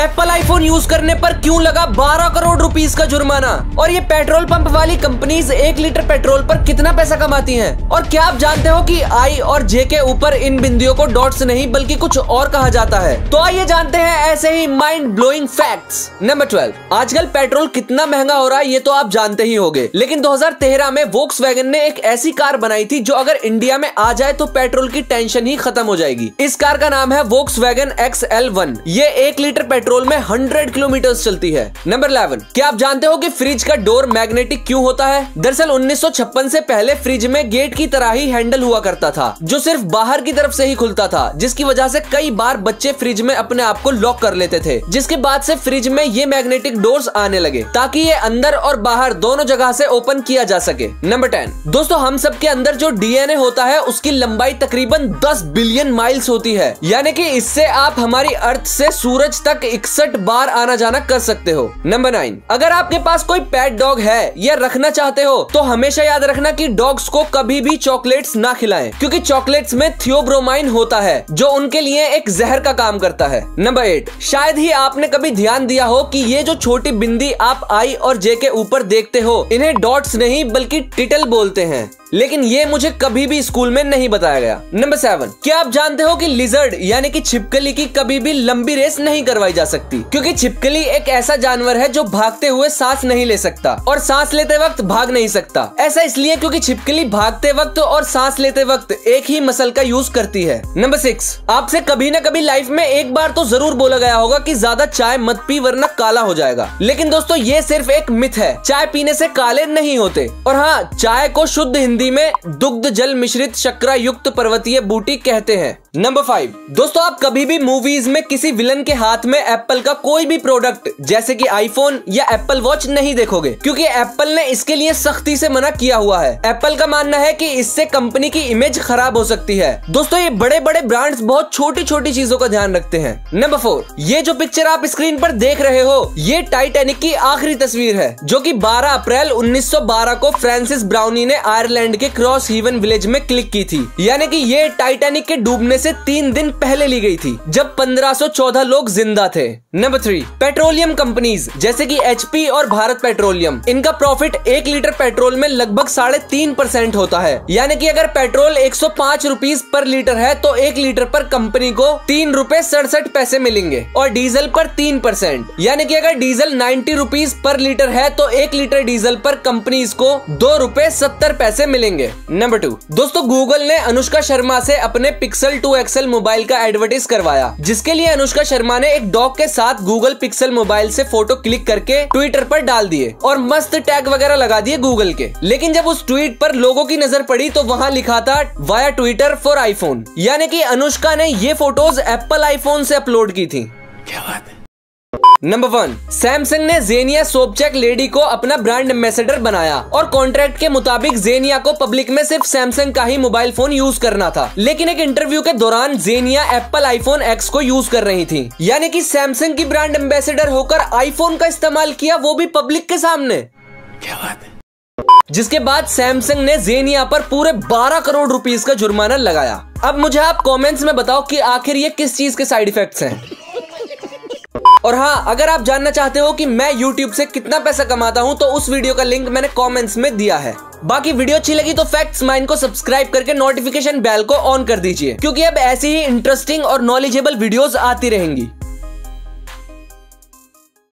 Apple iPhone use करने पर क्यों लगा 12 करोड़ रुपीस का जुर्माना, और ये पेट्रोल पंप वाली कंपनीज 1 लीटर पेट्रोल पर कितना पैसा कमाती हैं, और क्या आप जानते हो कि आई और जे के ऊपर इन बिंदुओं को डॉट्स नहीं बल्कि कुछ और कहा जाता है। तो आइए जानते हैं ऐसे ही माइंड ब्लोइंग फैक्ट्स। नंबर 12, आजकल पेट्रोल कितना महंगा हो रहा है ये तो आप जानते ही होंगे, लेकिन 2013 में वोक्सवैगन ने एक ऐसी कार बनाई थी जो अगर इंडिया में आ जाए तो पेट्रोल की टेंशन ही खत्म हो जाएगी। इस कार का नाम है वोक्सवैगन XL1। ये 1 लीटर पेट्रोल में 100 किलोमीटर चलती है। नंबर 11, क्या आप जानते हो कि फ्रिज का डोर मैग्नेटिक क्यों होता है? दरअसल 1956 से पहले फ्रिज में गेट की तरह ही हैंडल हुआ करता था जो सिर्फ बाहर की तरफ से ही खुलता था, जिसकी वजह से कई बार बच्चे फ्रिज में अपने आप को लॉक कर लेते थे, जिसके बाद से फ्रिज में ये मैग्नेटिक डोर्स आने लगे ताकि ये अंदर और बाहर दोनों जगह से ओपन किया जा सके। नंबर 10, दोस्तों हम सब के अंदर जो डीएनए होता है उसकी लंबाई तकरीबन 10 बिलियन माइल्स होती है, यानी कि इससे आप हमारी अर्थ से सूरज तक 61 बार आना जाना कर सकते हो। नंबर 9, अगर आपके पास कोई पेट डॉग है या रखना चाहते हो तो हमेशा याद रखना कि डॉग्स को कभी भी चॉकलेट्स ना खिलाएं, क्योंकि चॉकलेट्स में थियोब्रोमाइन होता है जो उनके लिए एक जहर का काम करता है। नंबर 8, शायद ही आपने कभी ध्यान दिया हो कि ये जो छोटी बिंदी आप आई और जे के ऊपर देखते हो इन्हें डॉट्स नहीं बल्कि टिटल बोलते हैं, लेकिन ये मुझे कभी भी स्कूल में नहीं बताया गया। नंबर 7, क्या आप जानते हो कि लिजर्ड यानी कि छिपकली की कभी भी लंबी रेस नहीं करवाई जा सकती, क्योंकि छिपकली एक ऐसा जानवर है जो भागते हुए सांस नहीं ले सकता और सांस लेते वक्त भाग नहीं सकता। ऐसा इसलिए क्योंकि छिपकली भागते वक्त और सांस लेते वक्त एक ही मसल का यूज करती है। नंबर 6, आपसे कभी न कभी लाइफ में एक बार तो जरूर बोला गया होगा कि ज्यादा चाय मत पी वरना काला हो जाएगा, लेकिन दोस्तों ये सिर्फ एक मिथ है। चाय पीने से काले नहीं होते, और हाँ, चाय को शुद्ध हिंदी में दुग्ध जल मिश्रित शक्करा युक्त पर्वतीय बूटी कहते हैं। नंबर 5, दोस्तों आप कभी भी मूवीज में किसी विलन के हाथ में एप्पल का कोई भी प्रोडक्ट जैसे कि आईफोन या एप्पल वॉच नहीं देखोगे, क्योंकि एप्पल ने इसके लिए सख्ती से मना किया हुआ है। एप्पल का मानना है कि इससे कंपनी की इमेज खराब हो सकती है। दोस्तों ये बड़े बड़े ब्रांड्स बहुत छोटी छोटी चीजों का ध्यान रखते हैं। नंबर 4, ये जो पिक्चर आप स्क्रीन पर देख रहे हो ये टाइटैनिक की आखिरी तस्वीर है, जो कि 12 अप्रैल 1912 को फ्रांसिस ब्राउनी ने आयरलैंड के क्रॉस हेवन विलेज में क्लिक की थी, यानी कि ये टाइटैनिक के डूबने से 3 दिन पहले ली गई थी जब 1514 लोग जिंदा थे। नंबर 3, पेट्रोलियम कंपनीज जैसे कि HP और भारत पेट्रोलियम, इनका प्रॉफिट 1 लीटर पेट्रोल में लगभग 3.5% होता है, यानी कि अगर पेट्रोल 105 रुपीस पर लीटर है तो 1 लीटर पर कंपनी को 3 रुपए 67 पैसे मिलेंगे, और डीजल पर 3%, यानी कि अगर डीजल 90 रुपीस पर लीटर है तो 1 लीटर डीजल पर कंपनीज को 2 रुपए 70 पैसे मिलेंगे। नंबर 2, दोस्तों गूगल ने अनुष्का शर्मा से अपने पिक्सल 2 XL मोबाइल का एडवर्टाइज करवाया, जिसके लिए अनुष्का शर्मा ने एक डॉग के साथ गूगल पिक्सल मोबाइल से फोटो क्लिक करके ट्विटर पर डाल दिए और मस्त टैग वगैरह लगा दिए गूगल के। लेकिन जब उस ट्वीट पर लोगों की नजर पड़ी तो वहां लिखा था वाया ट्विटर फॉर आईफोन, यानी कि अनुष्का ने ये फोटोज एप्पल आईफोन से अपलोड की थी। क्या बात है। नंबर 1, सैमसंग ने जेनिया सोपचैक लेडी को अपना ब्रांड एम्बेसडर बनाया, और कॉन्ट्रैक्ट के मुताबिक जेनिया को पब्लिक में सिर्फ सैमसंग का ही मोबाइल फोन यूज करना था, लेकिन एक इंटरव्यू के दौरान जेनिया एप्पल आईफोन X को यूज कर रही थी, यानी कि सैमसंग की ब्रांड एम्बेसडर होकर आईफोन का इस्तेमाल किया, वो भी पब्लिक के सामने। क्या बात है। जिसके बाद सैमसंग ने जेनिया पर पूरे 12 करोड़ रुपीस का जुर्माना लगाया। अब मुझे आप कमेंट्स में बताओ कि आखिर ये किस चीज के साइड इफेक्ट्स हैं। और हाँ, अगर आप जानना चाहते हो कि मैं YouTube से कितना पैसा कमाता हूँ तो उस वीडियो का लिंक मैंने कमेंट्स में दिया है। बाकी वीडियो अच्छी लगी तो फैक्ट्स माइंड को सब्सक्राइब करके नोटिफिकेशन बेल को ऑन कर दीजिए, क्योंकि अब ऐसी ही इंटरेस्टिंग और नॉलेजेबल वीडियोस आती रहेंगी।